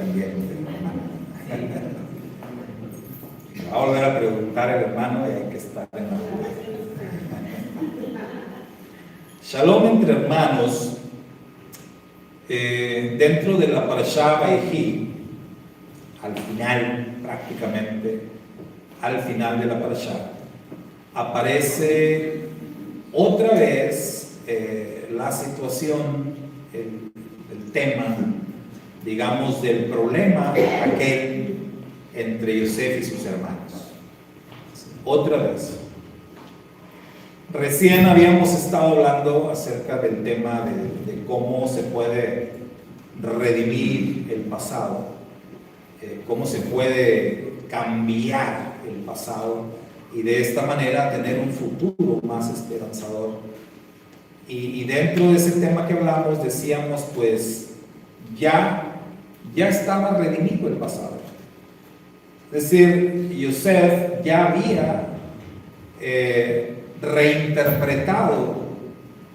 también, hermano. Va a volver a preguntar el hermano y hay que estar en la duda. Shalom entre hermanos. Dentro de la Parashá Vayehi, al final, prácticamente, al final de la Parashá, aparece otra vez la situación, el tema, digamos, del problema aquel entre Yosef y sus hermanos. Otra vez. Recién habíamos estado hablando acerca del tema de cómo se puede redimir el pasado, cómo se puede cambiar el pasado y de esta manera tener un futuro más esperanzador. Y dentro de ese tema que hablamos decíamos, pues ya estaba redimido el pasado. Es decir, Yosef ya había reinterpretado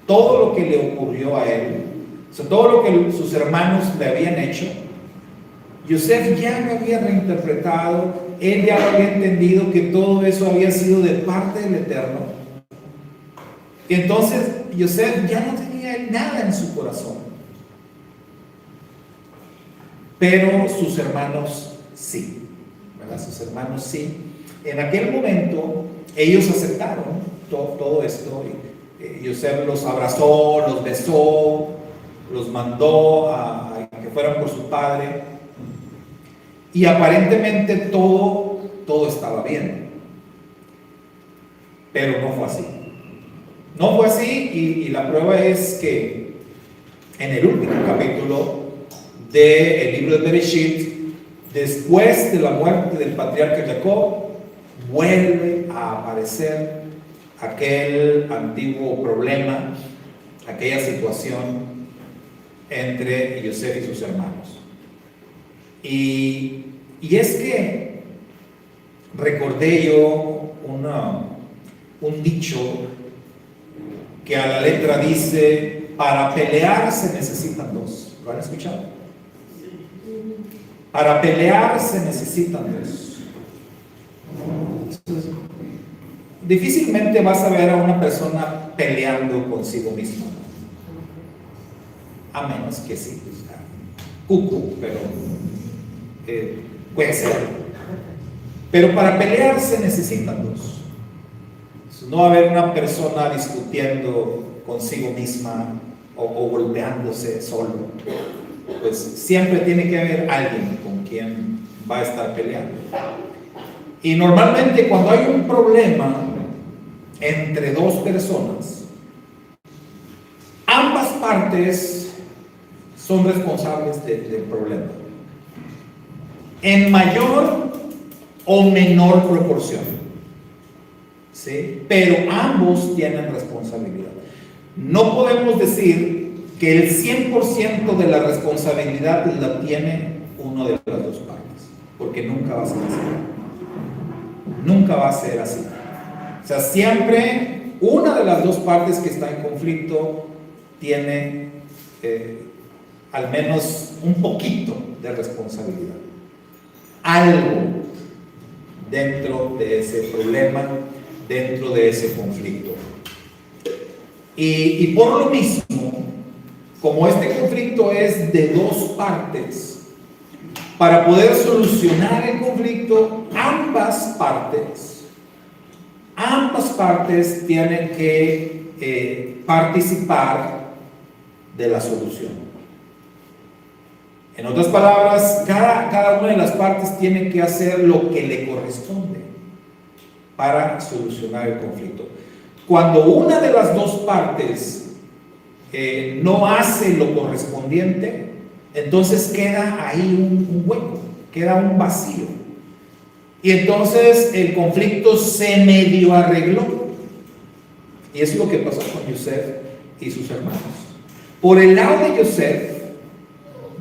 todo lo que le ocurrió a él, o sea, todo lo que sus hermanos le habían hecho. Yosef ya lo había reinterpretado, él ya lo había entendido que todo eso había sido de parte del Eterno. Y entonces Yosef ya no tenía nada en su corazón, pero sus hermanos sí, ¿verdad? Sus hermanos sí. En aquel momento ellos aceptaron todo esto. Yosef los abrazó, los besó, los mandó a que fueran por su padre, y aparentemente todo estaba bien, pero no fue así. No fue así, y la prueba es que en el último capítulo del libro de Bereshit, después de la muerte del patriarca Jacob, vuelve a aparecer aquel antiguo problema, aquella situación entre Yosef y sus hermanos. Y es que recordé yo un dicho que a la letra dice: para pelear se necesitan dos. ¿Lo han escuchado? Para pelear se necesitan dos. Difícilmente vas a ver a una persona peleando consigo misma, a menos que sí, cucu, pero puede ser. Pero para pelear se necesitan dos. No va a haber una persona discutiendo consigo misma o golpeándose solo. Pues siempre tiene que haber alguien con quien va a estar peleando. Y normalmente cuando hay un problema entre dos personas, ambas partes son responsables del problema, en mayor o menor proporción, ¿sí? Pero ambos tienen responsabilidad. No podemos decir que el 100% de la responsabilidad la tiene uno de las dos partes, porque nunca va a ser así. Nunca va a ser así. O sea, siempre una de las dos partes que está en conflicto tiene al menos un poquito de responsabilidad. Algo dentro de ese problema, dentro de ese conflicto. Y por lo mismo, como este conflicto es de dos partes, para poder solucionar el conflicto, ambas partes tienen que participar de la solución. En otras palabras, cada una de las partes tiene que hacer lo que le corresponde para solucionar el conflicto. Cuando una de las dos partes no hace lo correspondiente, entonces queda ahí un hueco, queda un vacío. Y entonces el conflicto se medio arregló. Y eso es lo que pasó con Yosef y sus hermanos. Por el lado de Yosef,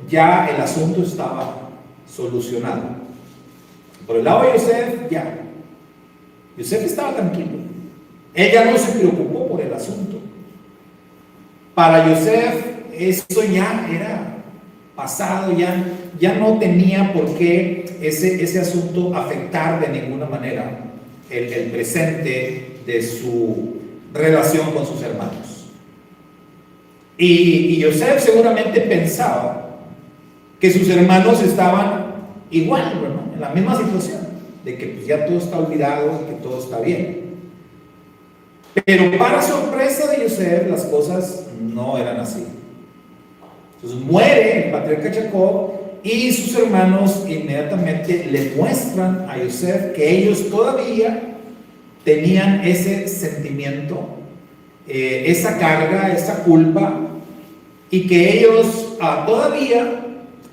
ya el asunto estaba solucionado. Por el lado de Yosef, ya. Yosef estaba tranquilo. Ella no se preocupó por el asunto. Para Yosef, eso ya era pasado, ya no tenía por qué ese asunto afectar de ninguna manera el presente de su relación con sus hermanos. Y Yosef seguramente pensaba que sus hermanos estaban igual, ¿no?, en la misma situación, de que pues ya todo está olvidado, que todo está bien. Pero para sorpresa de Yosef, las cosas no eran así. Entonces muere el patriarca Jacob y sus hermanos inmediatamente le muestran a Yosef que ellos todavía tenían ese sentimiento, esa carga, esa culpa, y que ellos todavía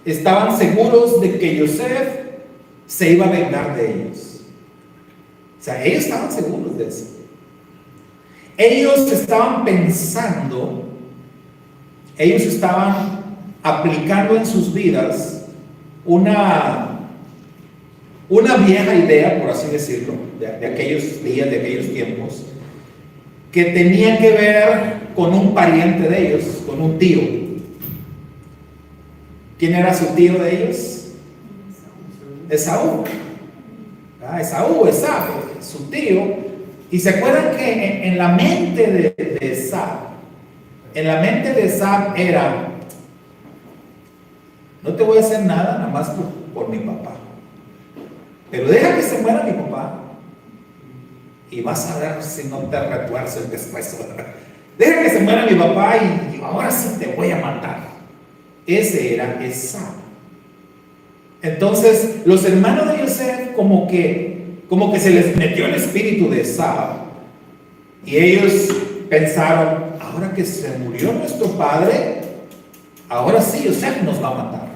estaban seguros de que Yosef se iba a vengar de ellos. O sea, ellos estaban seguros de eso. Ellos estaban pensando, ellos estaban aplicando en sus vidas una vieja idea, por así decirlo, de aquellos días, de aquellos tiempos, que tenía que ver con un pariente de ellos, con un tío. ¿Quién era su tío de ellos? Esaú. Esaú, su tío. Y se acuerdan que en la mente de Esaú, era: no te voy a hacer nada más por mi papá, pero deja que se muera mi papá y vas a ver si no te retuerce el pescuezo. Deja que se muera mi papá y ahora sí te voy a matar. Ese era Esaú. Entonces los hermanos de Yosef como que se les metió el espíritu de Esaú, y ellos pensaron: ahora que se murió nuestro padre, ahora sí Yosef nos va a matar,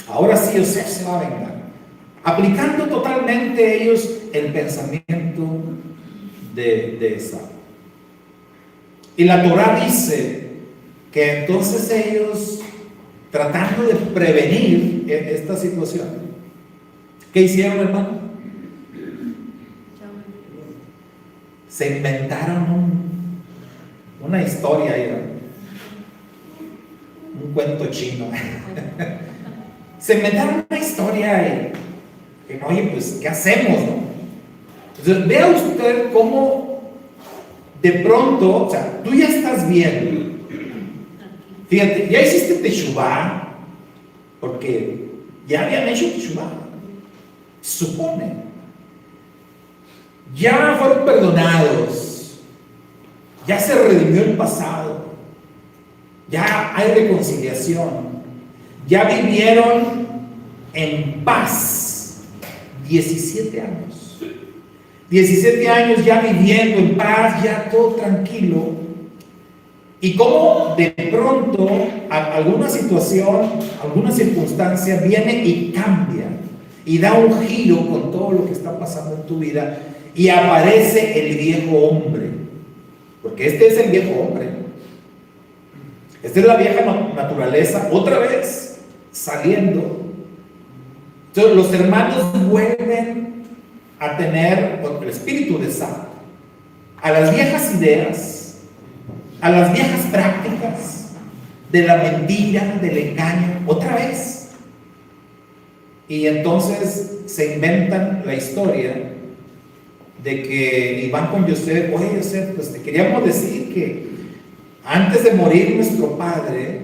ahora sí Yosef se va a vengar, aplicando totalmente ellos el pensamiento de Esaú. Y la Torah dice que entonces ellos, tratando de prevenir esta situación, ¿qué hicieron, hermano? Se inventaron una historia ahí, un cuento chino. Se inventaron una historia y oye, pues, ¿qué hacemos, no? Entonces, vea usted cómo de pronto, o sea, tú ya estás bien. Fíjate, ya hiciste teshuvá, porque ya habían hecho teshuvá, supone. Ya fueron perdonados, ya se redimió el pasado, ya hay reconciliación, ya vivieron en paz 17 años. 17 años ya viviendo en paz, ya todo tranquilo. Y cómo de pronto alguna situación, alguna circunstancia viene y cambia y da un giro con todo lo que está pasando en tu vida, y aparece el viejo hombre, porque este es el viejo hombre, esta es la vieja naturaleza otra vez saliendo. Entonces los hermanos vuelven a tener el espíritu de Esaú, a las viejas ideas, a las viejas prácticas de la mentira, del engaño, otra vez. Y entonces se inventan la historia de que y van con Yosef: oye, Yosef, pues te queríamos decir que antes de morir nuestro padre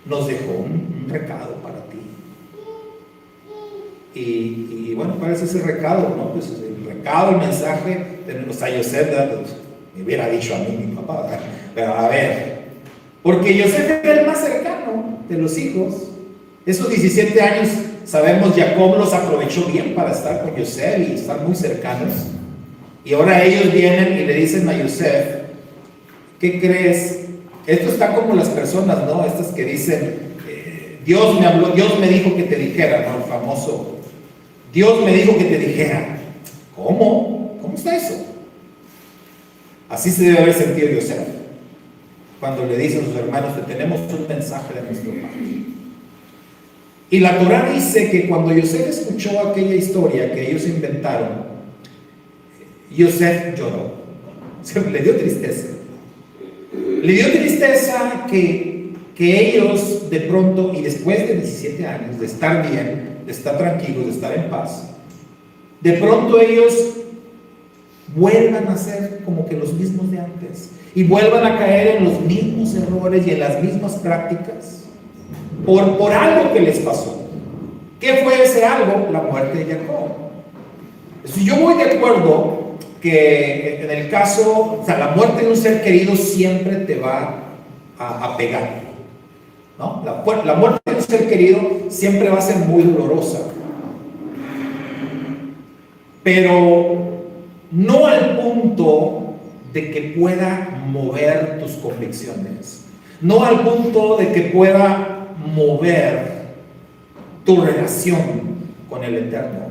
nos dejó un recado para ti. Y bueno, ¿cuál es ese recado? ¿No? Pues el recado, el mensaje, o sea, Yosef, pues, me hubiera dicho a mí mi papá, ¿verdad? Pero a ver, porque Yosef era el más cercano de los hijos. Esos 17 años, sabemos, Jacob los aprovechó bien para estar con Yosef y estar muy cercanos. Y ahora ellos vienen y le dicen a Yosef: ¿qué crees? Esto está como las personas, ¿no? Estas que dicen: Dios me habló, Dios me dijo que te dijera, ¿no? El famoso: Dios me dijo que te dijera. ¿Cómo? ¿Cómo está eso? Así se debe haber sentido Yosef cuando le dice a sus hermanos: que tenemos un mensaje de nuestro padre. Y la Torah dice que cuando Yosef escuchó aquella historia que ellos inventaron, Yosef lloró. Le dio tristeza. Le dio tristeza que que ellos de pronto, y después de 17 años de estar bien, de estar tranquilos, de estar en paz, de pronto ellos vuelvan a ser como que los mismos de antes y vuelvan a caer en los mismos errores y en las mismas prácticas por algo que les pasó. ¿Qué fue ese algo? La muerte de Jacob. Si yo voy de acuerdo que en el caso, o sea, la muerte de un ser querido siempre te va a pegar, ¿no? La muerte de un ser querido siempre va a ser muy dolorosa, pero no al punto de que pueda mover tus convicciones, no al punto de que pueda mover tu relación con el Eterno,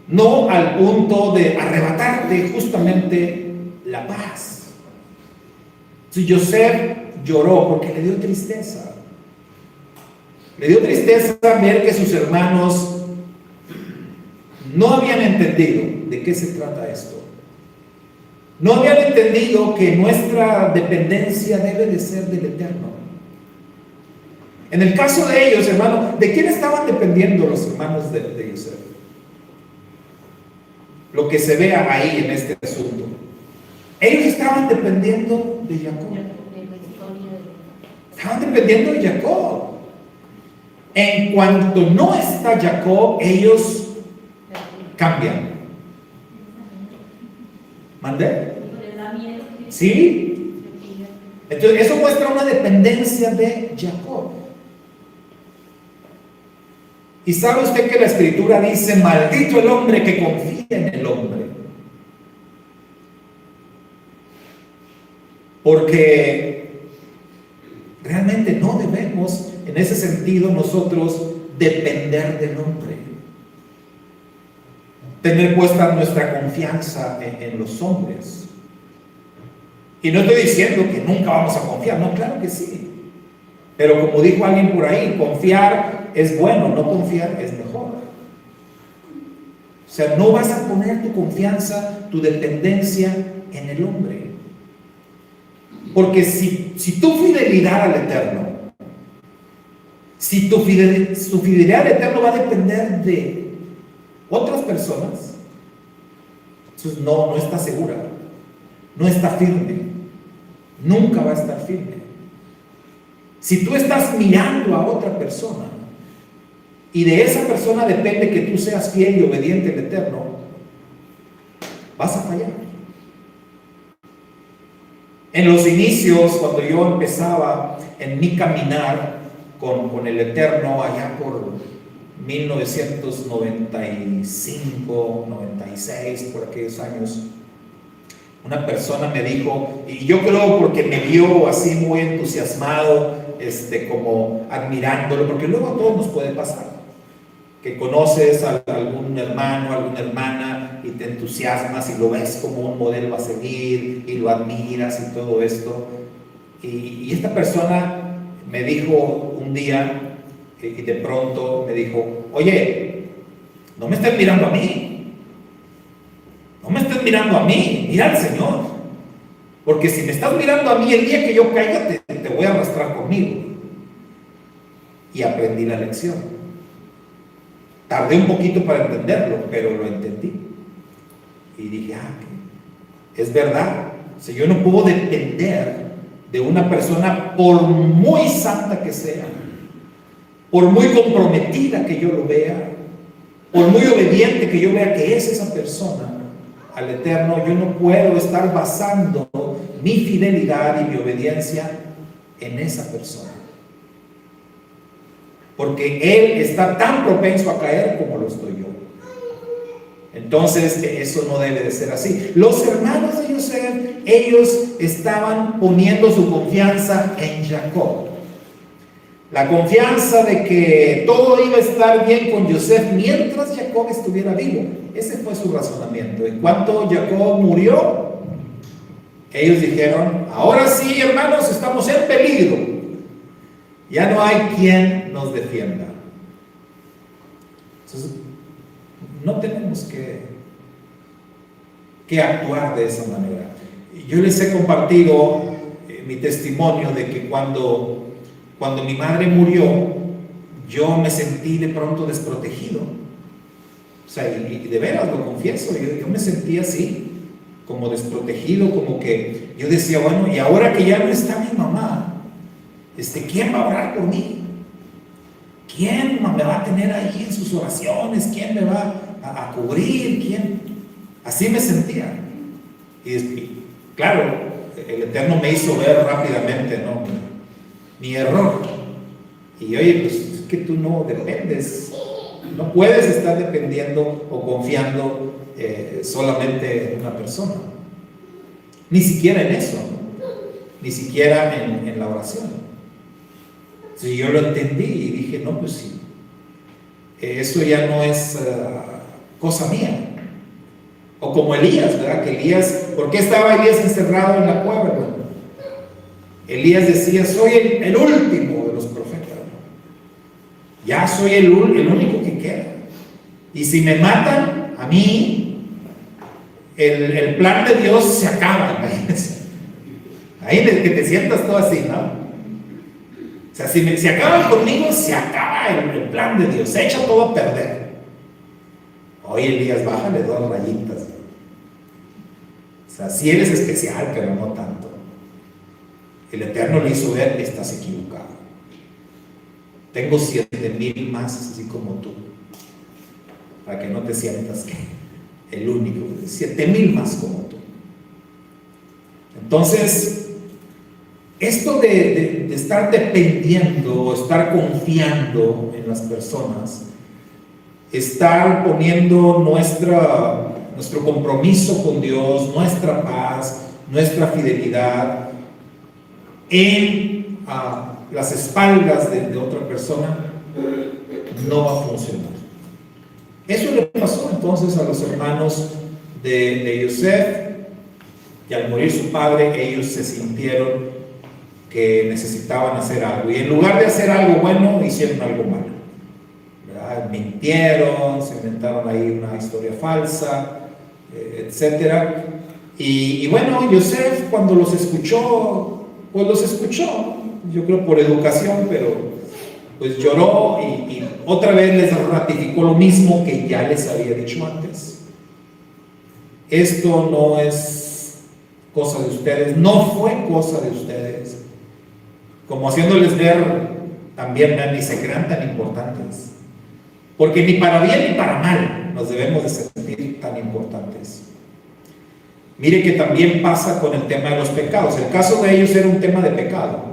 no al punto de arrebatarte justamente la paz. Si Joseph lloró porque le dio tristeza ver que sus hermanos no habían entendido de qué se trata esto. No habían entendido que nuestra dependencia debe de ser del Eterno. En el caso de ellos, hermano, ¿de quién estaban dependiendo los hermanos de Joseph? Lo que se vea ahí en este asunto. Ellos estaban dependiendo de Jacob. Estaban dependiendo de Jacob. En cuanto no está Jacob, ellos cambian. ¿Mandé? ¿Sí? Entonces, eso muestra una dependencia de Jacob. Y sabe usted que la Escritura dice: maldito el hombre que confía en el hombre. Porque realmente no debemos, en ese sentido, nosotros depender del hombre. Tener puesta nuestra confianza en los hombres. Y no estoy diciendo que nunca vamos a confiar, no, claro que sí. Pero como dijo alguien por ahí, confiar es bueno, no confiar es mejor. O sea, no vas a poner tu confianza, tu dependencia en el hombre. Porque si tu fidelidad al Eterno, si tu fidelidad al Eterno va a depender de otras personas, entonces no está segura, no está firme, nunca va a estar firme. Si tú estás mirando a otra persona y de esa persona depende que tú seas fiel y obediente al Eterno, vas a fallar. En los inicios, cuando yo empezaba en mi caminar con el Eterno, allá por 1995, 96, por aquellos años, una persona me dijo, y yo creo porque me vio así muy entusiasmado, como admirándolo, porque luego a todos nos puede pasar, que conoces a algún hermano, alguna hermana, y te entusiasmas y lo ves como un modelo a seguir, y lo admiras y todo esto. Y esta persona me dijo un día, y de pronto me dijo: oye, no me estés mirando a mí, no me estés mirando a mí, mira al Señor, porque si me estás mirando a mí, el día que yo caiga te voy a arrastrar conmigo. Y aprendí la lección. Tardé un poquito para entenderlo, pero lo entendí. Y dije: es verdad. O sea, yo no puedo depender de una persona, por muy santa que sea, por muy comprometida que yo lo vea, por muy obediente que yo vea que es esa persona al Eterno. Yo no puedo estar basando mi fidelidad y mi obediencia en esa persona, porque él está tan propenso a caer como lo estoy yo. Entonces, eso no debe de ser así. Los hermanos de Joseph, ellos estaban poniendo su confianza en Jacob. La confianza de que todo iba a estar bien con Joseph mientras Jacob estuviera vivo. Ese fue su razonamiento. En cuanto Jacob murió, ellos dijeron: ahora sí, hermanos, estamos en peligro. Ya no hay quien nos defienda. Entonces, no tenemos que actuar de esa manera. Yo les he compartido mi testimonio de que cuando cuando mi madre murió, yo me sentí de pronto desprotegido. O sea, y de veras lo confieso, yo me sentí así, como desprotegido, como que yo decía, bueno, y ahora que ya no está mi mamá, ¿quién va a orar por mí? ¿Quién me va a tener ahí en sus oraciones? ¿Quién me va a cubrir? ¿Quién? Así me sentía. Y claro, el Eterno me hizo ver rápidamente, ¿no?, mi error. Y oye, pues es que tú no dependes, no puedes estar dependiendo o confiando solamente en una persona, ni siquiera en eso, ¿no?, ni siquiera en la oración. Entonces yo lo entendí y dije, no, pues sí, eso ya no es cosa mía. O como Elías, ¿verdad? Que Elías, ¿por qué estaba Elías encerrado en la cueva, hermano? Elías decía, soy el último de los profetas, ¿no? Ya soy el único que queda. Y si me matan a mí, el plan de Dios se acaba, imagínense. Ahí que te sientas todo así, ¿no? O sea, si acaban conmigo, se acaba el plan de Dios, se echa todo a perder. Oye, Elías, bájale 2 rayitas. O sea, sí eres especial, pero no tanto. El Eterno le hizo ver, estás equivocado. Tengo 7,000 más, así como tú, para que no te sientas que el único. 7,000 más como tú. Entonces, esto de estar dependiendo o estar confiando en las personas, estar poniendo nuestro compromiso con Dios, nuestra paz, nuestra fidelidad en las espaldas de otra persona, no va a funcionar. Eso le pasó entonces a los hermanos de Yosef, y al morir su padre, ellos se sintieron que necesitaban hacer algo, y en lugar de hacer algo bueno, hicieron algo malo, ¿verdad? Mintieron, se inventaron ahí una historia falsa, etcétera. Y bueno, Yosef, cuando los escuchó, pues los escuchó, yo creo por educación, pero pues lloró y otra vez les ratificó lo mismo que ya les había dicho antes. Esto no es cosa de ustedes, no fue cosa de ustedes, como haciéndoles ver también, ni se crean tan importantes, porque ni para bien ni para mal nos debemos de sentir tan importantes. Mire que también pasa con el tema de los pecados. El caso de ellos era un tema de pecado.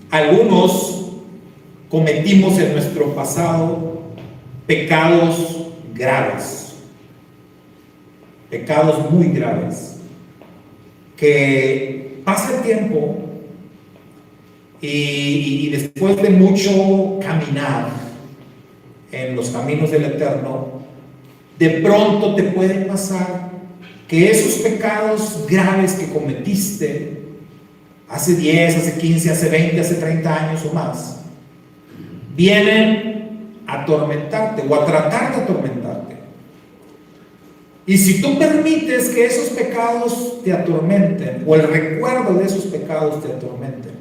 Algunos cometimos en nuestro pasado pecados graves, pecados muy graves, que pasa el tiempo y después de mucho caminar en los caminos del Eterno, de pronto te puede pasar que esos pecados graves que cometiste hace 10, hace 15, hace 20, hace 30 años o más, vienen a atormentarte o a tratar de atormentarte. Y si tú permites que esos pecados te atormenten, o el recuerdo de esos pecados te atormenten,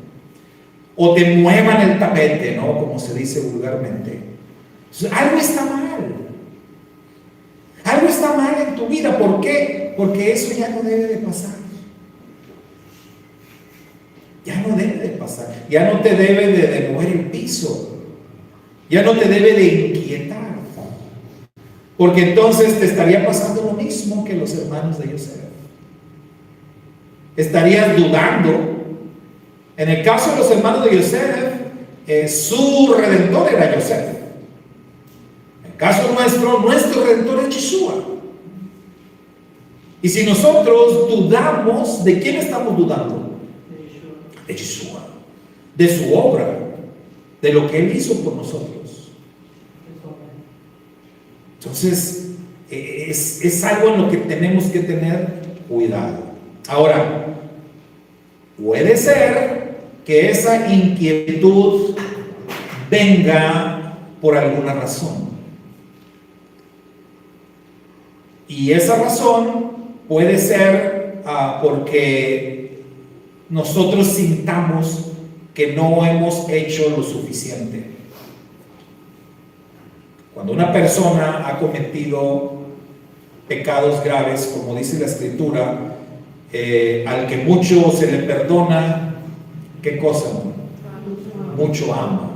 o te muevan el tapete, ¿no?, como se dice vulgarmente, algo está mal. Algo está mal en tu vida. ¿Por qué? Porque eso ya no debe de pasar. Ya no debe de pasar. Ya no te debe de mover el piso. Ya no te debe de inquietar. Porque entonces te estaría pasando lo mismo que los hermanos de Yosef. Estarías dudando. En el caso de los hermanos de Yosef, su redentor era Yosef. En el caso nuestro redentor es Yeshua. Y si nosotros dudamos, ¿de quién estamos dudando? De Yeshua, de su obra, de lo que Él hizo por nosotros. Entonces, es algo en lo que tenemos que tener cuidado. Ahora, puede ser que esa inquietud venga por alguna razón. Y esa razón puede ser porque nosotros sintamos que no hemos hecho lo suficiente. Cuando una persona ha cometido pecados graves, como dice la Escritura, al que mucho se le perdona, ¿qué cosa? Mucho ama.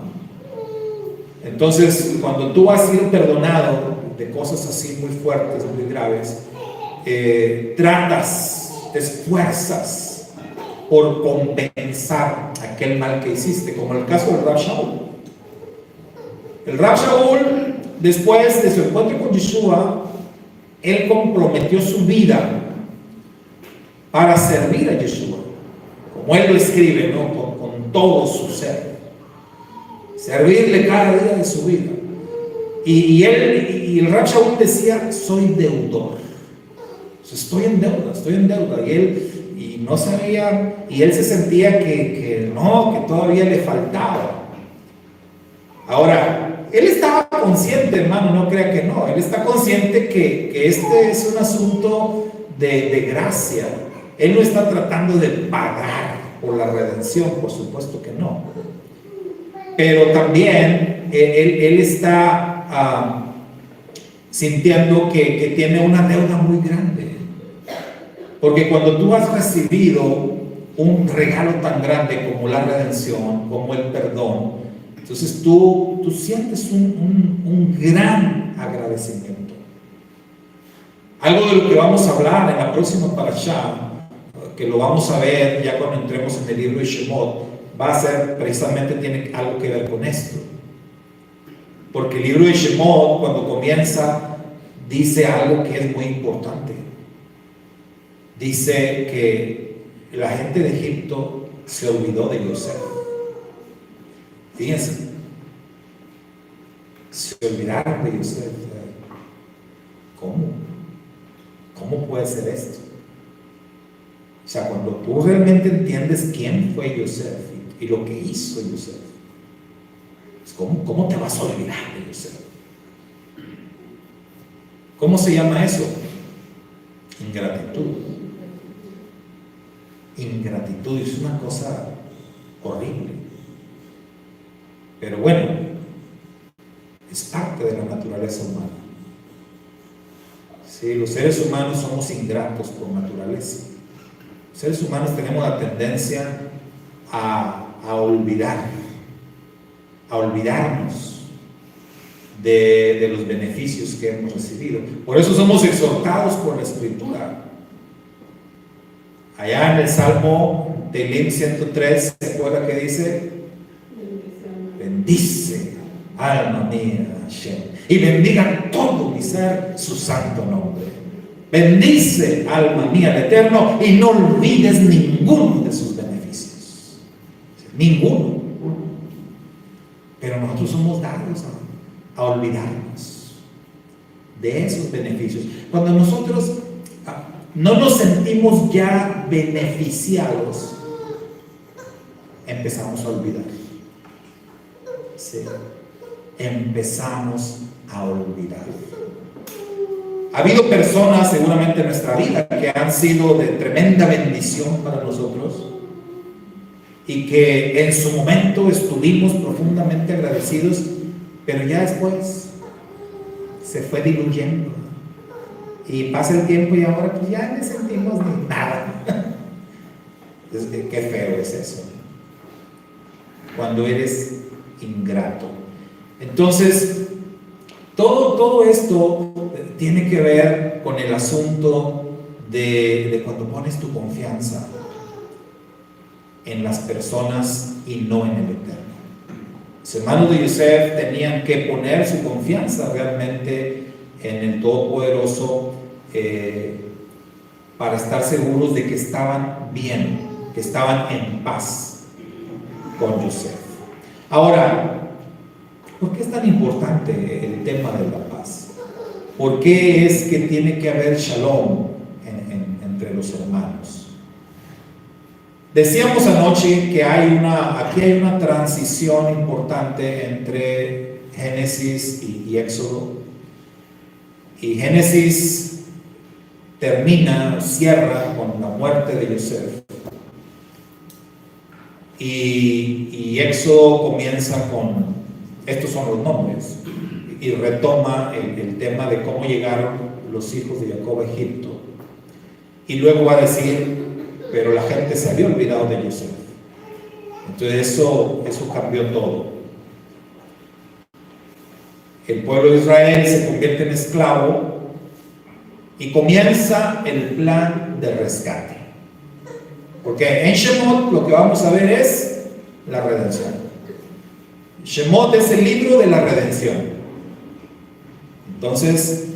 Entonces, cuando tú has sido perdonado de cosas así muy fuertes, muy graves, tratas, te esfuerzas por compensar aquel mal que hiciste, como el caso del Rab Shaul. El Rab Shaul, después de su encuentro con Yeshua, él comprometió su vida para servir a Yeshua, como él lo escribe, ¿no? Con todo su ser, servirle cada día de su vida. Y el Rab Shaul decía: soy deudor, estoy en deuda, y él no sabía, y él se sentía que todavía le faltaba. Ahora, él estaba consciente, hermano, no crea que no, él está consciente que este es un asunto de gracia. Él no está tratando de pagar por la redención, por supuesto que no. Pero también él está sintiendo que tiene una deuda muy grande. Porque cuando tú has recibido un regalo tan grande como la redención, como el perdón, entonces tú sientes un gran agradecimiento. Algo de lo que vamos a hablar en la próxima parashá, que lo vamos a ver ya cuando entremos en el libro de Shemot, va a ser precisamente, tiene algo que ver con esto. Porque el libro de Shemot, cuando comienza, dice algo que es muy importante. Dice que la gente de Egipto se olvidó de Yosef. Fíjense, se olvidaron de Yosef. ¿Cómo puede ser esto? O sea, cuando tú realmente entiendes quién fue Yosef y lo que hizo Yosef, ¿cómo te vas a olvidar de Yosef? ¿Cómo se llama eso? Ingratitud. Ingratitud es una cosa horrible. Pero bueno, es parte de la naturaleza humana. Sí, los seres humanos somos ingratos por naturaleza. Los seres humanos tenemos la tendencia a olvidarnos de los beneficios que hemos recibido. Por eso somos exhortados por la Escritura. Allá en el Salmo Tehillim 103, ¿se acuerda que dice? Bendice, alma mía, Hashem, y bendiga todo mi ser su santo nombre. Bendice, alma mía, al Eterno, y no olvides ninguno de sus beneficios. Ninguno. Pero nosotros somos dados a olvidarnos de esos beneficios. Cuando nosotros no nos sentimos ya beneficiados, empezamos a olvidar. Sí, empezamos a olvidar. Ha habido personas seguramente en nuestra vida que han sido de tremenda bendición para nosotros y que en su momento estuvimos profundamente agradecidos, pero ya después se fue diluyendo y pasa el tiempo y ahora pues ya no sentimos ni nada. Entonces, qué feo es eso, cuando eres ingrato. Entonces, todo esto tiene que ver con el asunto de cuando pones tu confianza en las personas y no en el Eterno. Los hermanos de Yosef tenían que poner su confianza realmente en el Todopoderoso para estar seguros de que estaban bien, que estaban en paz con Yosef. Ahora, ¿por qué es tan importante el tema de la paz? ¿Por qué es que tiene que haber shalom entre los hermanos? Decíamos anoche que aquí hay una transición importante entre Génesis y Éxodo. Y Génesis cierra con la muerte de Yosef. y Éxodo comienza con, estos son los nombres, y retoma el tema de cómo llegaron los hijos de Jacob a Egipto. Y luego va a decir, pero la gente se había olvidado de José. Entonces eso cambió todo. El pueblo de Israel se convierte en esclavo y comienza el plan de rescate. Porque en Shemot lo que vamos a ver es la redención. Shemot es el libro de la redención. Entonces,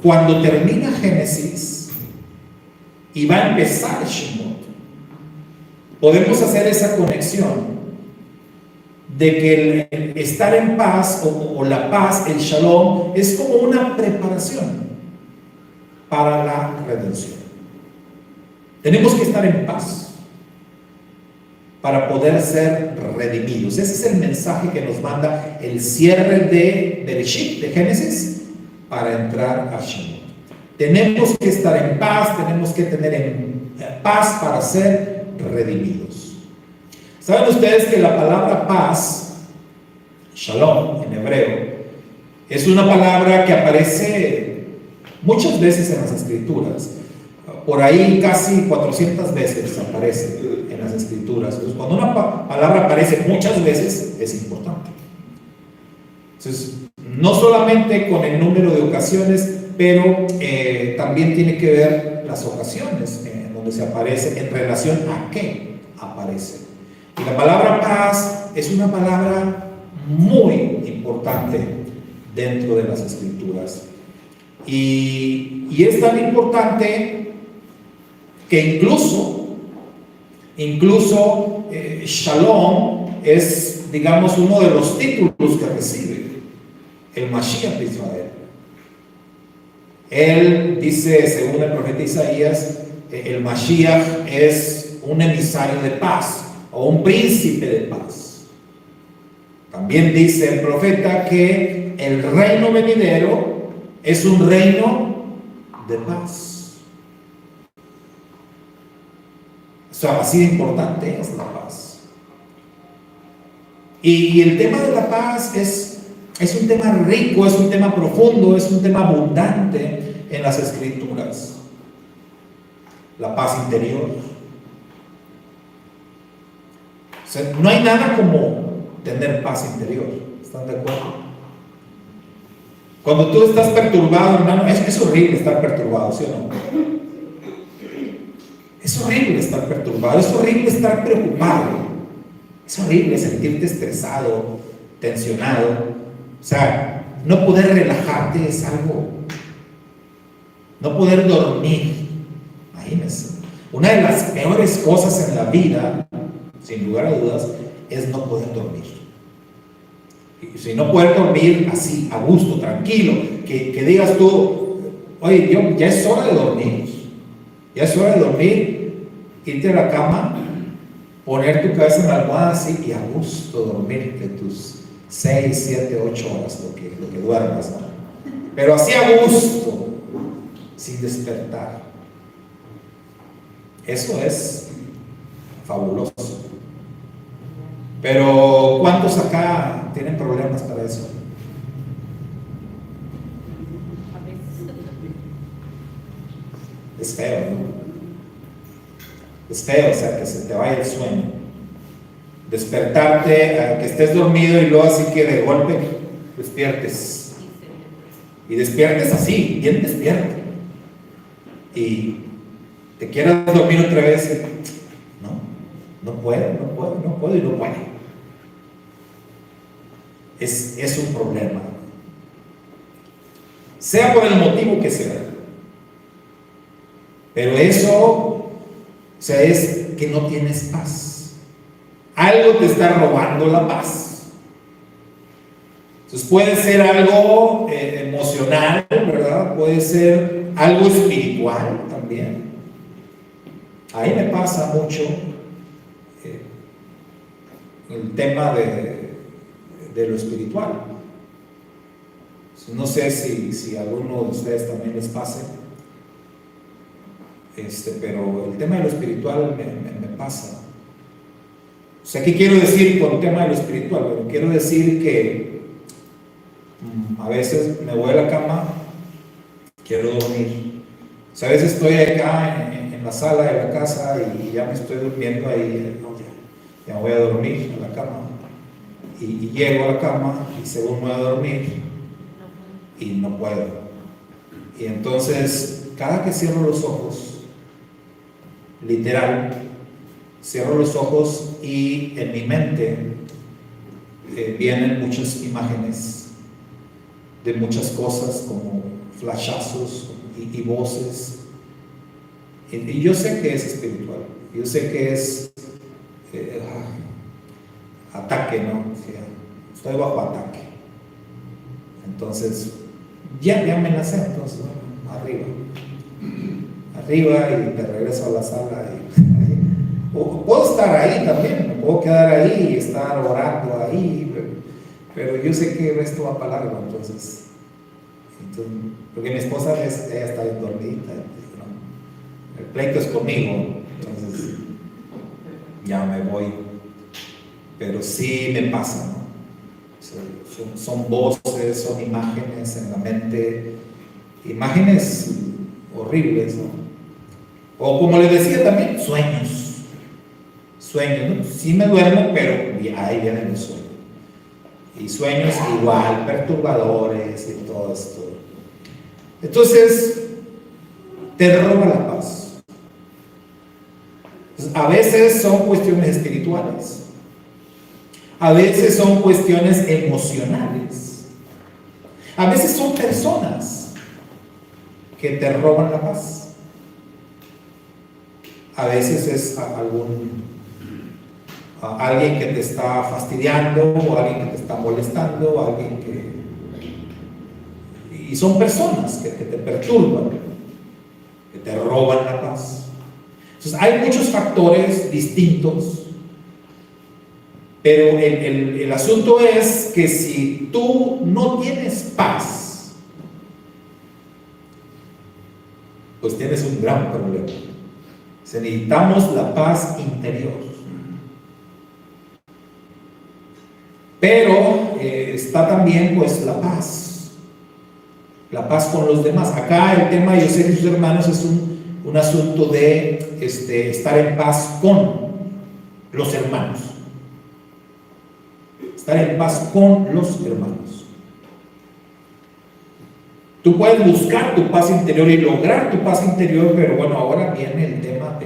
cuando termina Génesis y va a empezar Shemot, podemos hacer esa conexión de que el estar en paz o la paz, el shalom, es como una preparación para la redención. Tenemos que estar en paz para poder ser redimidos. Ese es el mensaje que nos manda el cierre de Bereshit, de Génesis, para entrar a Shemot. Tenemos que estar en paz, tenemos que tener en paz para ser redimidos. ¿Saben ustedes que la palabra paz, shalom en hebreo, es una palabra que aparece muchas veces en las Escrituras? Por ahí casi 400 veces aparece en las Escrituras. Entonces, cuando una palabra aparece muchas veces, es importante. Entonces, no solamente con el número de ocasiones, pero también tiene que ver las ocasiones en donde se aparece, en relación a qué aparece. Y la palabra paz es una palabra muy importante dentro de las Escrituras. Y es tan importante que incluso Shalom es, digamos, uno de los títulos que recibe el Mashiach de Israel. Él dice, según el profeta Isaías, el Mashiach es un emisario de paz o un príncipe de paz. También dice el profeta que el reino venidero es un reino de paz. O sea, así de importante es la paz. Y el tema de la paz es un tema rico, es un tema profundo, es un tema abundante en las Escrituras. La paz interior. O sea, no hay nada como tener paz interior. ¿Están de acuerdo? Cuando tú estás perturbado, hermano, es horrible estar perturbado, ¿sí o no? Es horrible estar perturbado, es horrible estar preocupado, es horrible sentirte estresado, tensionado. O sea, no poder relajarte es algo, no poder dormir, imagínense. Una de las peores cosas en la vida, sin lugar a dudas, es no poder dormir. Y si no poder dormir así, a gusto, tranquilo, que digas tú, oye, ya es hora de dormir, ya es hora de dormir, irte a la cama, poner tu cabeza en la almohada así y a gusto dormirte tus 6, 7, 8 horas, lo que duermas, ¿no? Pero así a gusto, sin despertar. Eso es fabuloso. Pero ¿cuántos acá tienen problemas para eso? Es feo, ¿no? Es feo, o sea, que se te vaya el sueño. Despertarte, que estés dormido y luego así que de golpe despiertes. Y despiertes así, bien despierto. Y te quieras dormir otra vez. No puedo y no puedo. Es un problema. Sea por el motivo que sea. Pero eso, o sea, es que no tienes paz. Algo te está robando la paz. Entonces puede ser algo emocional, ¿verdad? Puede ser algo espiritual también. Ahí me pasa mucho el tema de lo espiritual. No sé si a alguno de ustedes también les pase. pero el tema de lo espiritual me pasa. O sea, ¿qué quiero decir con el tema de lo espiritual? Bueno, quiero decir que a veces me voy a la cama, quiero dormir. O sea, a veces estoy acá en la sala de la casa y ya me estoy durmiendo ahí, no, ya me voy a dormir a la cama. Y llego a la cama y según me voy a dormir y no puedo. Y entonces, cada que cierro los ojos, literal, cierro los ojos y en mi mente vienen muchas imágenes de muchas cosas, como flashazos y voces. Y yo sé que es espiritual, yo sé que es ataque, ¿no? O sea, estoy bajo ataque. Entonces, ya me la sé, entonces, bueno, arriba y te regreso a la sala. O puedo estar ahí también, me puedo quedar ahí y estar orando ahí, pero yo sé que esto va para largo, entonces porque mi esposa ella está bien dormida, ¿no? El pleito es conmigo, entonces ya me voy, pero sí me pasa, ¿no? Son voces, son imágenes en la mente, imágenes horribles, ¿no? O como les decía también, sueños, ¿no? Sí me duermo, pero ahí vienen los sueños. Y sueños igual, perturbadores y todo esto. Entonces, te roba la paz. Entonces, a veces son cuestiones espirituales. A veces son cuestiones emocionales. A veces son personas que te roban la paz. A veces es alguien que te está fastidiando, o alguien que te está molestando, o alguien que... Y son personas que te perturban, que te roban la paz. Entonces hay muchos factores distintos, pero el asunto es que si tú no tienes paz, pues tienes un gran problema. Necesitamos la paz interior. Pero está también pues la paz con los demás. Acá el tema, yo sé que sus hermanos, es un asunto de estar en paz con los hermanos. Estar en paz con los hermanos. Tú puedes buscar tu paz interior y lograr tu paz interior, pero bueno, ahora viene el tema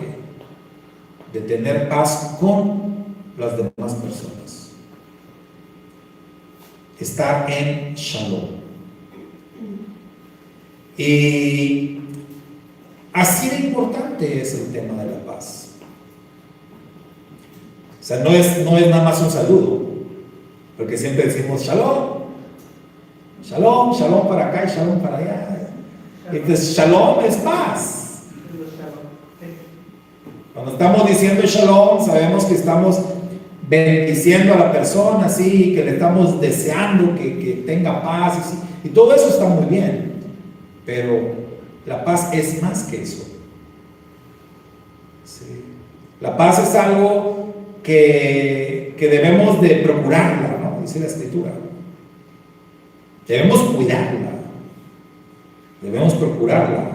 de tener paz con las demás personas. Estar en Shalom. Y así de importante es el tema de la paz. O sea, no es nada más un saludo, porque siempre decimos Shalom, Shalom, Shalom para acá y Shalom para allá. Entonces, Shalom es paz. Cuando estamos diciendo Shalom, sabemos que estamos bendiciendo a la persona, así, que le estamos deseando que tenga paz, así, y todo eso está muy bien, pero la paz es más que eso. ¿Sí? La paz es algo que debemos de procurarla, ¿no? Dice la Escritura. Debemos cuidarla, debemos procurarla.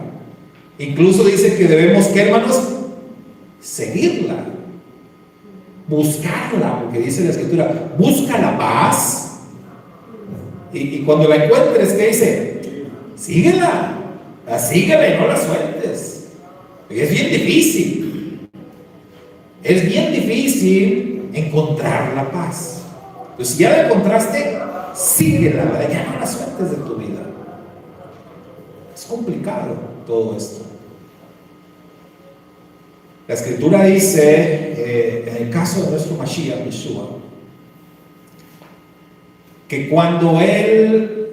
Incluso dice que debemos, ¿qué, hermanos? Seguirla. Buscarla, porque dice la Escritura, busca la paz y cuando la encuentres, ¿qué dice? Síguela, síguela y no la sueltes, porque es bien difícil encontrar la paz. Entonces, si ya la encontraste, síguela, ¿verdad? Ya no la sueltes de tu vida. Es complicado todo esto. La Escritura dice, en el caso de nuestro Mashiach, Yeshua, que cuando él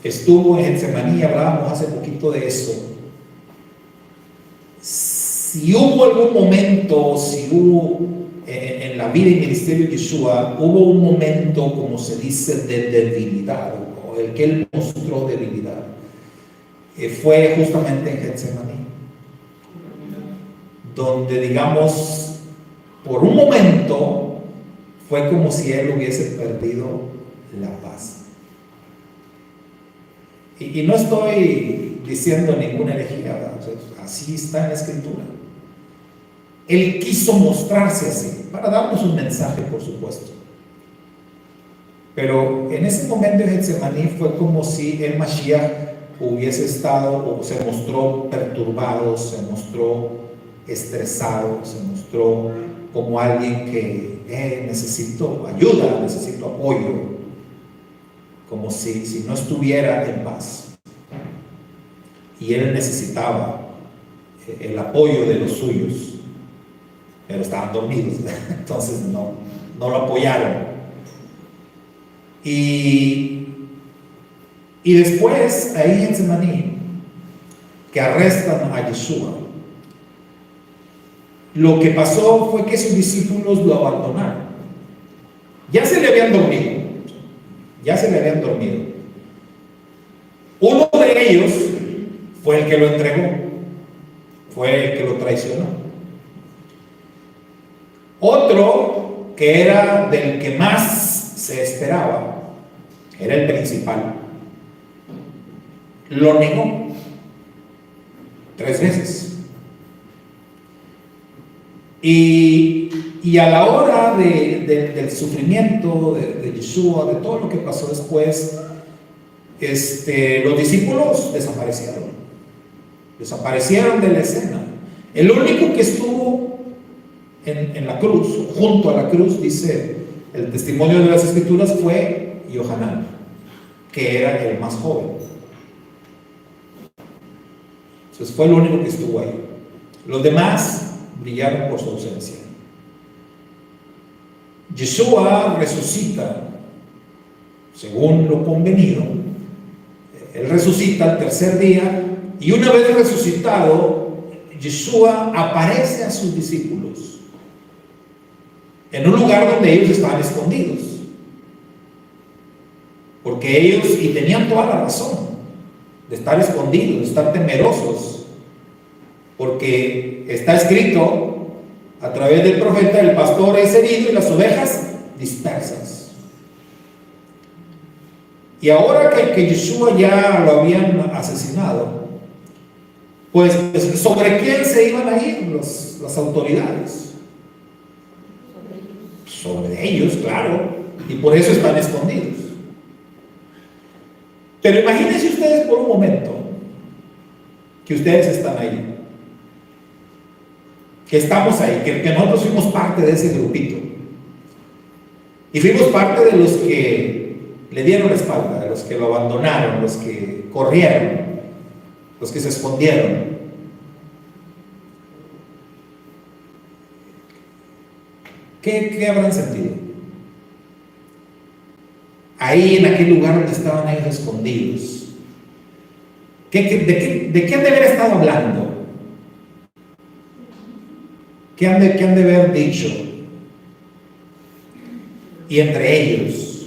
estuvo en Getsemaní, hablábamos hace poquito de eso, si hubo algún momento, en la vida y ministerio de Yeshua, hubo un momento, como se dice, de debilidad, o el que él mostró debilidad. fue justamente en Getsemaní, donde, digamos, por un momento fue como si él hubiese perdido la paz. Y no estoy diciendo ninguna herejía, ¿verdad? O sea, así está en la Escritura. Él quiso mostrarse así, para darnos un mensaje, por supuesto. Pero en ese momento en Getsemaní fue como si el Mashiach hubiese estado, o se mostró perturbado, se mostró estresado, se mostró como alguien que necesito ayuda, necesito apoyo, como si no estuviera en paz. Y él necesitaba el apoyo de los suyos, pero estaban dormidos, entonces no lo apoyaron. Y después, ahí en Getsemaní, que arrestan a Yeshua, lo que pasó fue que sus discípulos lo abandonaron. Ya se le habían dormido. Uno de ellos fue el que lo entregó, fue el que lo traicionó. Otro, que era del que más se esperaba, era el principal, lo negó 3 veces. Y a la hora del sufrimiento de Yeshua, de todo lo que pasó después, los discípulos desaparecieron de la escena. El único que estuvo en la cruz, junto a la cruz, dice el testimonio de las Escrituras, fue Yohanan, que era el más joven. Entonces fue el único que estuvo ahí. Los demás brillaron por su ausencia. Yeshua resucita según lo convenido. Él resucita al tercer día, y una vez resucitado, Yeshua aparece a sus discípulos en un lugar donde ellos estaban escondidos, porque ellos, y tenían toda la razón de estar escondidos, de estar temerosos, porque está escrito a través del profeta: el pastor es herido y las ovejas dispersas. Y ahora que Yeshua ya lo habían asesinado, pues ¿sobre quién se iban a ir las autoridades? Sobre ellos, claro, y por eso están escondidos. Pero imagínense ustedes por un momento que ustedes están ahí, que estamos ahí, que nosotros fuimos parte de ese grupito, y fuimos parte de los que le dieron la espalda, de los que lo abandonaron, los que corrieron, los que se escondieron. ¿Qué habrán sentido? Ahí en aquel lugar donde estaban ellos escondidos. ¿De qué han de haber estado hablando? ¿Qué han de haber dicho? Y entre ellos,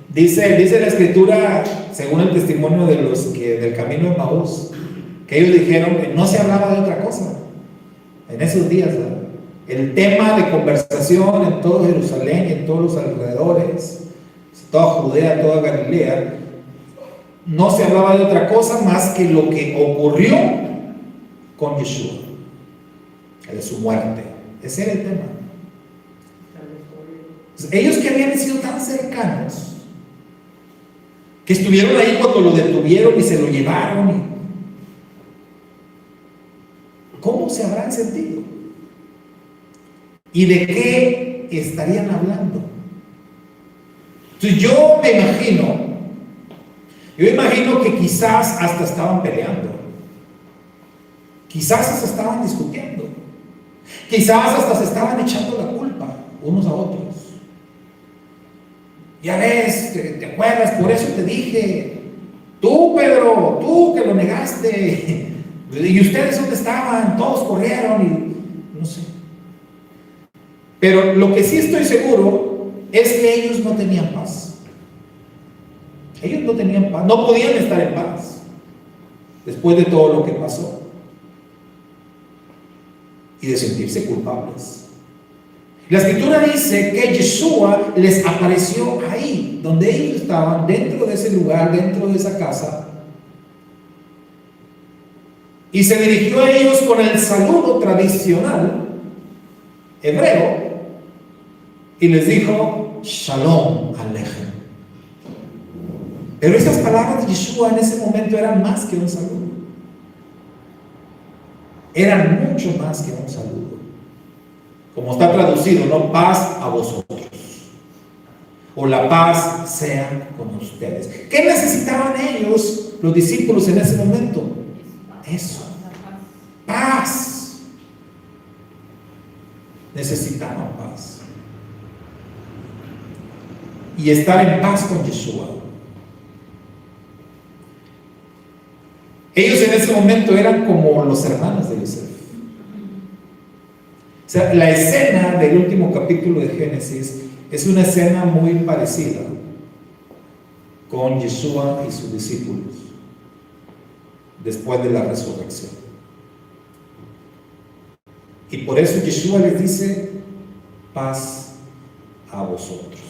dice la Escritura, según el testimonio de los que del camino de Maús, que ellos dijeron que no se hablaba de otra cosa en esos días, ¿verdad? El tema de conversación en todo Jerusalén y en todos los alrededores, toda Judea, toda Galilea, no se hablaba de otra cosa más que lo que ocurrió con Yeshua, de su muerte. Ese era el tema. Ellos que habían sido tan cercanos, que estuvieron ahí cuando lo detuvieron y se lo llevaron, ¿cómo se habrán sentido? ¿Y de qué estarían hablando? Entonces yo imagino que quizás hasta estaban peleando, quizás hasta estaban discutiendo, quizás hasta se estaban echando la culpa unos a otros. Ya ves, ¿te acuerdas? Por eso te dije, tú Pedro, tú que lo negaste, y ustedes dónde estaban, todos corrieron, y no sé. Pero lo que sí estoy seguro es que ellos no tenían paz. Ellos no tenían paz, no podían estar en paz después de todo lo que pasó y de sentirse culpables. La escritura dice que Yeshua les apareció ahí, donde ellos estaban, dentro de ese lugar, dentro de esa casa, y se dirigió a ellos con el saludo tradicional hebreo y les dijo: Shalom Aleichem. Pero esas palabras de Yeshua en ese momento eran más que un saludo, eran mucho más que un saludo. Como está traducido, ¿no? Paz a vosotros, o la paz sea con ustedes. ¿Qué necesitaban ellos, los discípulos, en ese momento? Eso, paz. Necesitaban paz y estar en paz con Yeshua. Ellos en ese momento eran como los hermanos de Yosef. O sea, la escena del último capítulo de Génesis es una escena muy parecida con Yeshua y sus discípulos después de la resurrección. Y por eso Yeshua les dice: paz a vosotros.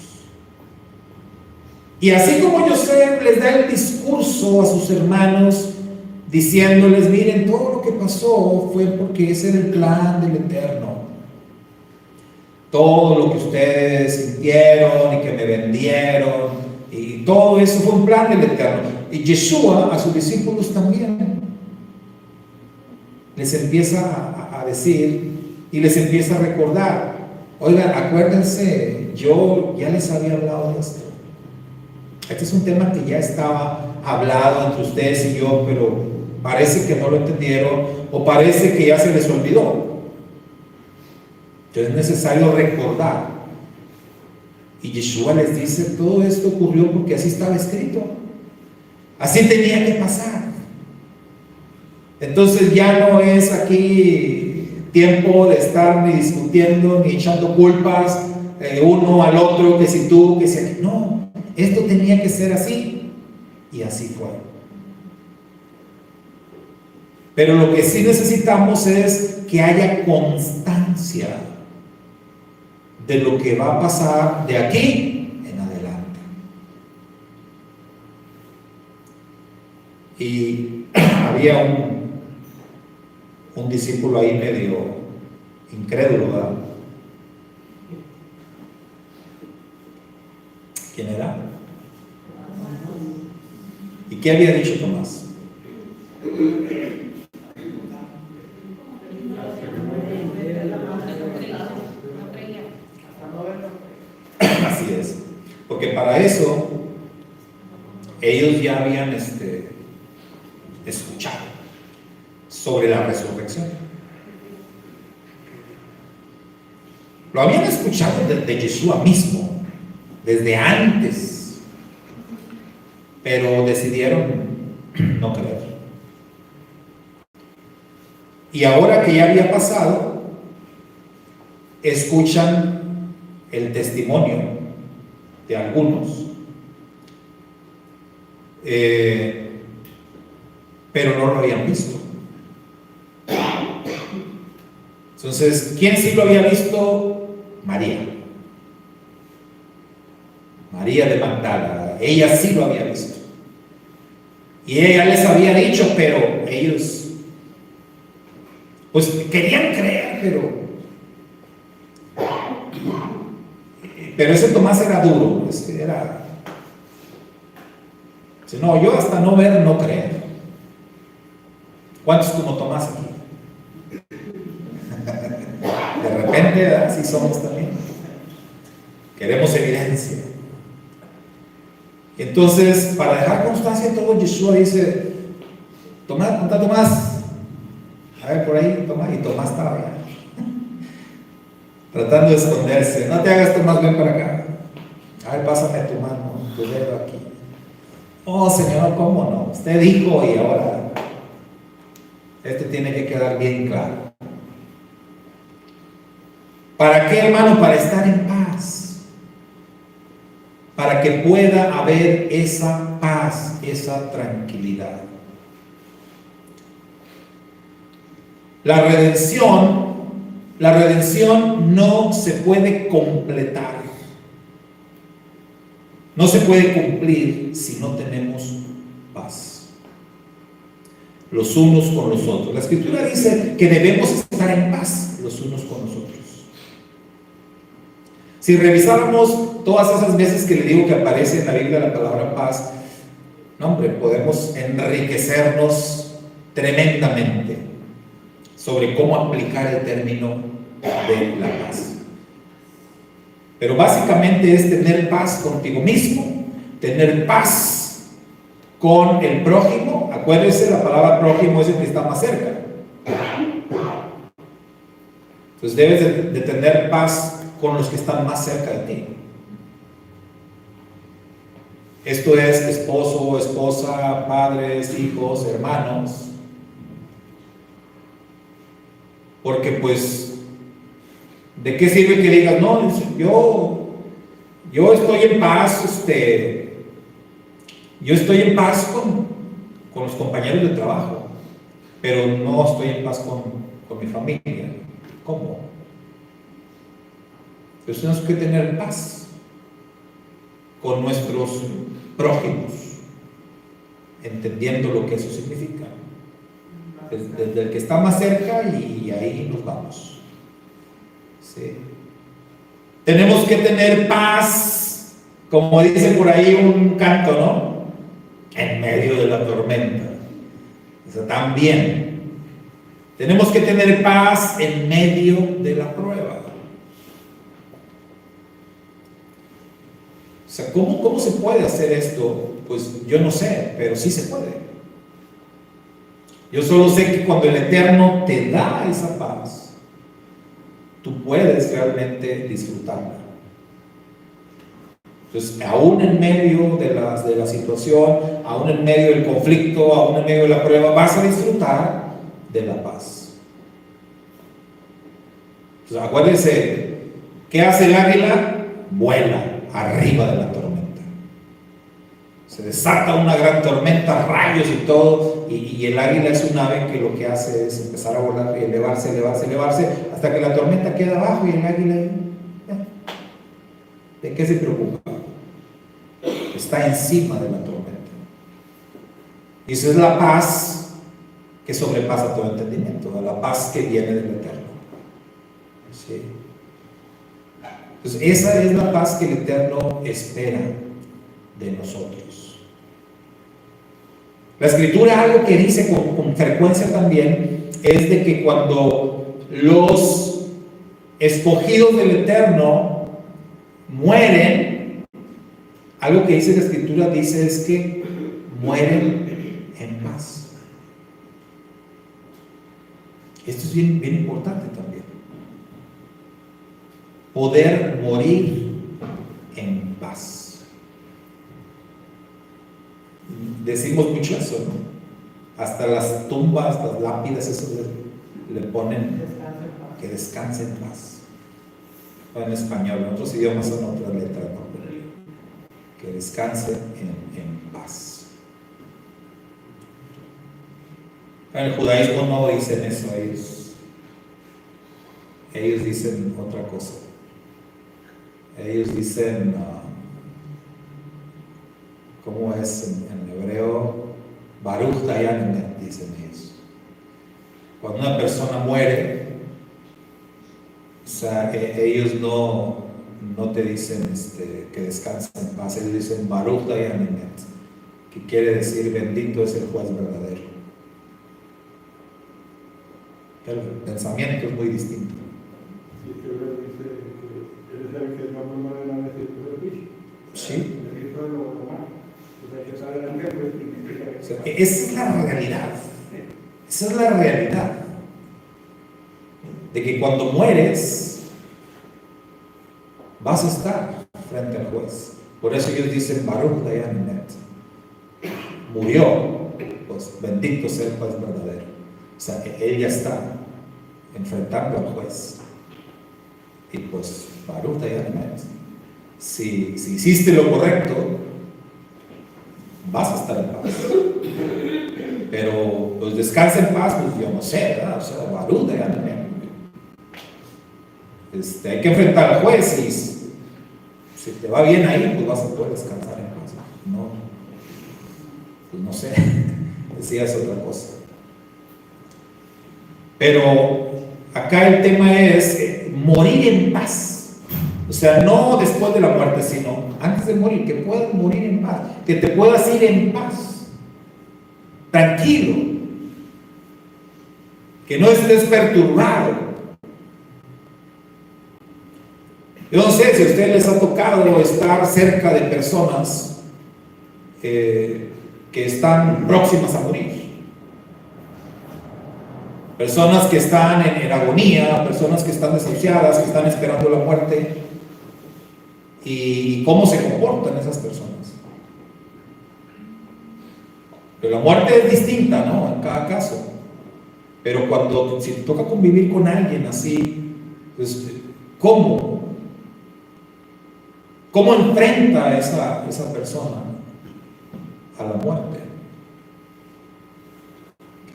Y así como Yosef les da el discurso a sus hermanos, diciéndoles: miren, todo lo que pasó fue porque ese era el plan del Eterno. Todo lo que ustedes sintieron y que me vendieron, y todo eso fue un plan del Eterno. Y Yeshua a sus discípulos también les empieza a decir y les empieza a recordar: oigan, acuérdense, yo ya les había hablado de esto. Este es un tema que ya estaba hablado entre ustedes y yo, pero parece que no lo entendieron, o parece que ya se les olvidó. Entonces es necesario recordar. Y Yeshua les dice: todo esto ocurrió porque así estaba escrito, así tenía que pasar. Entonces ya no es aquí tiempo de estar ni discutiendo ni echando culpas uno al otro, que si tú, que si aquí. No, esto tenía que ser así, y así fue. Pero lo que sí necesitamos es que haya constancia de lo que va a pasar de aquí en adelante. Y había un discípulo ahí medio incrédulo, ¿verdad? ¿Quién era? ¿Y qué había dicho Tomás? Así es, porque para eso ellos ya habían escuchado sobre la resurrección. Lo habían escuchado de Yeshua mismo, desde antes, pero decidieron no creer. Y ahora que ya había pasado, escuchan el testimonio de algunos, pero no lo habían visto. Entonces, ¿quién sí lo había visto? María de Magdala. Ella sí lo había visto, y ella les había dicho, pero ellos pues querían creer, pero ese Tomás era duro, no, yo hasta no ver, no creer. ¿Cuántos como Tomás aquí? De repente, así somos también. Queremos evidencia. Entonces, para dejar constancia de todo, Yeshua dice: Tomás, ¿dónde está Tomás? A ver, por ahí, Tomás. Y Tomás estaba allá, tratando de esconderse. No te hagas, Tomás, ven para acá. A ver, pásame tu mano, tu dedo aquí. Oh, Señor, ¿cómo no? Usted dijo, y ahora esto tiene que quedar bien claro. ¿Para qué, hermano? Para estar en paz. para que pueda haber esa paz, esa tranquilidad. La redención no se puede completar, no se puede cumplir si no tenemos paz los unos con los otros. La Escritura dice que debemos estar en paz los unos con los otros. Si revisáramos todas esas veces que le digo que aparece en la Biblia la palabra paz, no, hombre, podemos enriquecernos tremendamente sobre cómo aplicar el término de la paz. Pero básicamente es tener paz contigo mismo, tener paz con el prójimo. Acuérdense, la palabra prójimo es el que está más cerca. Entonces debes de tener paz con los que están más cerca de ti. Esto es esposo, esposa, padres, hijos, hermanos. Porque pues, ¿de qué sirve que digas, no, yo estoy en paz, yo estoy en paz con los compañeros de trabajo, pero no estoy en paz con mi familia? ¿Cómo? Entonces tenemos que tener paz con nuestros prójimos, entendiendo lo que eso significa. Desde el que está más cerca y ahí nos vamos. ¿Sí? Tenemos que tener paz, como dice por ahí un canto, ¿no? En medio de la tormenta. O sea, también tenemos que tener paz en medio de la prueba. O sea, ¿cómo se puede hacer esto? Pues yo no sé, pero sí se puede. Yo solo sé que cuando el Eterno te da esa paz, tú puedes realmente disfrutarla. Entonces, aún en medio de la situación, aún en medio del conflicto, aún en medio de la prueba, vas a disfrutar de la paz. Entonces, acuérdense, ¿qué hace el águila? Vuela arriba de la tormenta. Se desata una gran tormenta, rayos y todo, y el águila es un ave que lo que hace es empezar a volar y elevarse, hasta que la tormenta queda abajo y el águila, ¿de qué se preocupa? Está encima de la tormenta. Y esa es la paz que sobrepasa todo entendimiento, la paz que viene del Eterno. ¿Sí? Entonces, esa es la paz que el Eterno espera de nosotros. La Escritura, algo que dice con frecuencia también, es de que cuando los escogidos del Eterno mueren, algo que dice la Escritura, dice es que mueren en paz. Esto es bien importante también. Poder morir en paz. Decimos mucho eso, ¿no? Hasta las tumbas, las lápidas, eso le ponen que descanse en paz. En español, en otros idiomas son otras letras, ¿no? Que descanse en paz. En el judaísmo no dicen eso, ellos dicen otra cosa. Ellos dicen, ¿cómo es en hebreo? Baruch Dayan Emet, dicen ellos. Cuando una persona muere, o sea, ellos no te dicen que descansen en paz, ellos dicen Baruch Dayan Emet, que quiere decir bendito es el juez verdadero. El pensamiento es muy distinto. Sí. O sea, esa es la realidad. Esa es la realidad. De que cuando mueres, vas a estar frente al juez. Por eso ellos dicen Baruch Dayan Emet. Murió, pues bendito sea el juez verdadero. O sea, él ya está enfrentando al juez. Y pues Baruch Dayan Emet. si hiciste lo correcto, vas a estar en paz. Pero pues descansa en paz, pues yo no sé, ¿verdad? O sea, baruda, hay que enfrentar al juez y si te va bien ahí, pues vas a poder descansar en paz. No, pues no sé, decías otra cosa. Pero acá el tema es morir en paz. O sea, no después de la muerte, sino antes de morir, que puedas morir en paz, que te puedas ir en paz, tranquilo, que no estés perturbado. Yo no sé si a ustedes les ha tocado estar cerca de personas que están próximas a morir. Personas que están en agonía, personas que están desahuciadas, que están esperando la muerte. Y cómo se comportan esas personas. Pero la muerte es distinta, ¿no? En cada caso. Pero si te toca convivir con alguien así, pues, ¿cómo enfrenta esa persona a la muerte?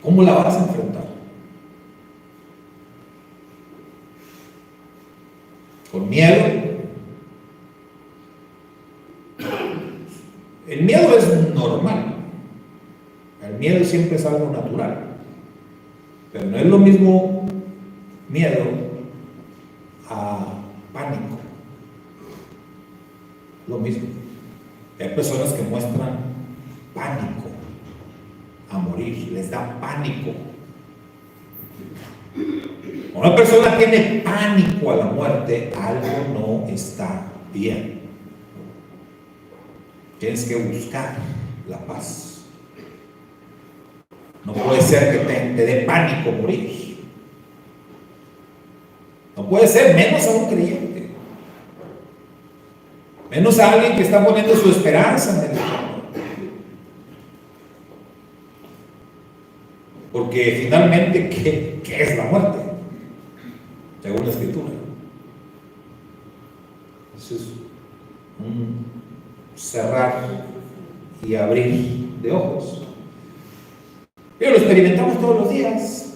¿Cómo la vas a enfrentar? ¿Con miedo? El miedo es normal. El miedo siempre es algo natural. Pero no es lo mismo miedo a pánico. Lo mismo. Hay personas que muestran pánico a morir, les da pánico. Cuando una persona tiene pánico a la muerte, algo no está bien. Tienes que buscar la paz. No puede ser que te dé pánico morir. No puede ser, menos a un creyente. Menos a alguien que está poniendo su esperanza en el Señor. Porque finalmente, ¿qué es la muerte? Según la Escritura. Eso es un cerrar y abrir de ojos. Pero lo experimentamos todos los días,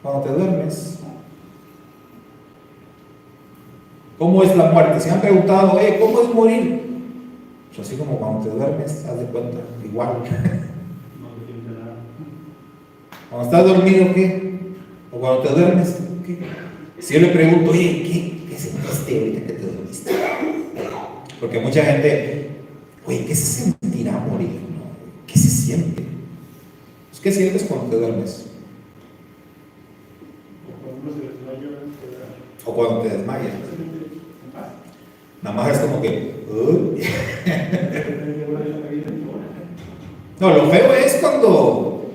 cuando te duermes. ¿Cómo es la muerte? Se han preguntado, ¿cómo es morir? Pues así como cuando te duermes, haz de cuenta, igual. Cuando estás dormido, ¿qué? O cuando te duermes, ¿qué? Si yo le pregunto, ¿qué sentiste ahorita que te dormiste? Porque mucha gente, ¿qué se sentirá morir? ¿No? ¿Qué se siente? Pues, ¿qué sientes cuando te duermes? O cuando te desmayas. Nada más es como que... No, lo feo es cuando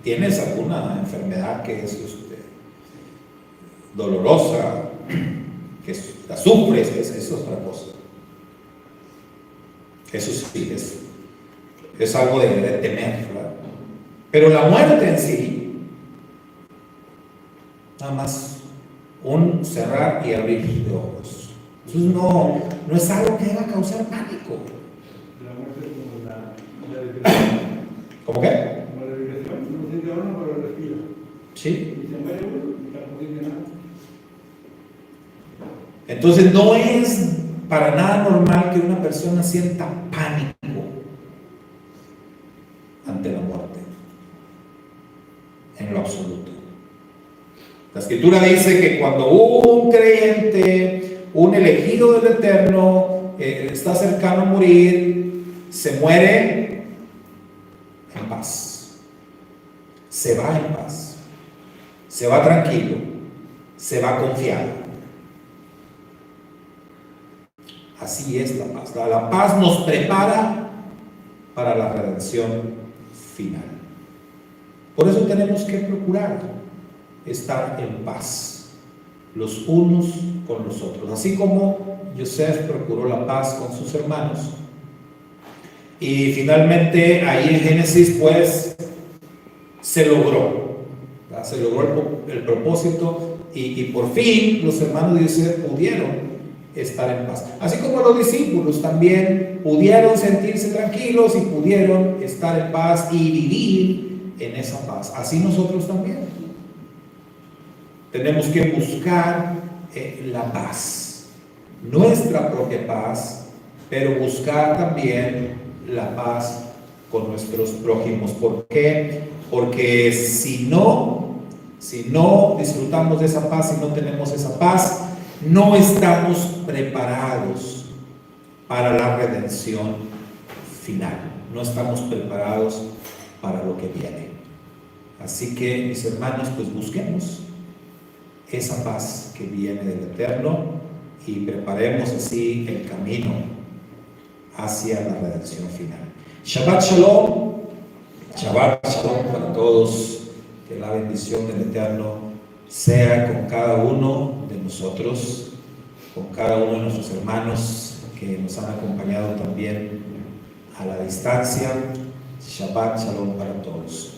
tienes alguna enfermedad que es dolorosa, que la sufres, es otra cosa. Eso sí, es algo de temer, ¿verdad? Pero la muerte en sí, nada más un cerrar y abrir de ojos. Entonces no es algo que deba causar pánico. La muerte es como la respiración. ¿Cómo qué? Como la respiración, uno siente horno pero respira. Sí. Y se muere uno y tampoco siente nada. Entonces no es para nada normal que una persona sienta pánico ante la muerte. En lo absoluto. La Escritura dice que cuando un creyente, un elegido del Eterno, está cercano a morir, se muere en paz. Se va en paz. Se va tranquilo. Se va confiado. Así es la paz. La paz nos prepara para la redención final. Por eso tenemos que procurar estar en paz, los unos con los otros. Así como Yosef procuró la paz con sus hermanos. Y finalmente ahí en Génesis pues se logró. ¿Verdad? Se logró el propósito y por fin los hermanos de Yosef pudieron estar en paz. Así como los discípulos también pudieron sentirse tranquilos y pudieron estar en paz y vivir en esa paz. Así nosotros también. Tenemos que buscar la paz, nuestra propia paz, pero buscar también la paz con nuestros prójimos. ¿Por qué? Porque si no disfrutamos de esa paz, si no tenemos esa paz, no estamos preparados para la redención final. No estamos preparados para lo que viene. Así que, mis hermanos, pues busquemos esa paz que viene del Eterno y preparemos así el camino hacia la redención final. Shabbat Shalom. Shabbat Shalom para todos. Que la bendición del Eterno sea con cada uno de nosotros, con cada uno de nuestros hermanos que nos han acompañado también a la distancia. Shabbat Shalom para todos.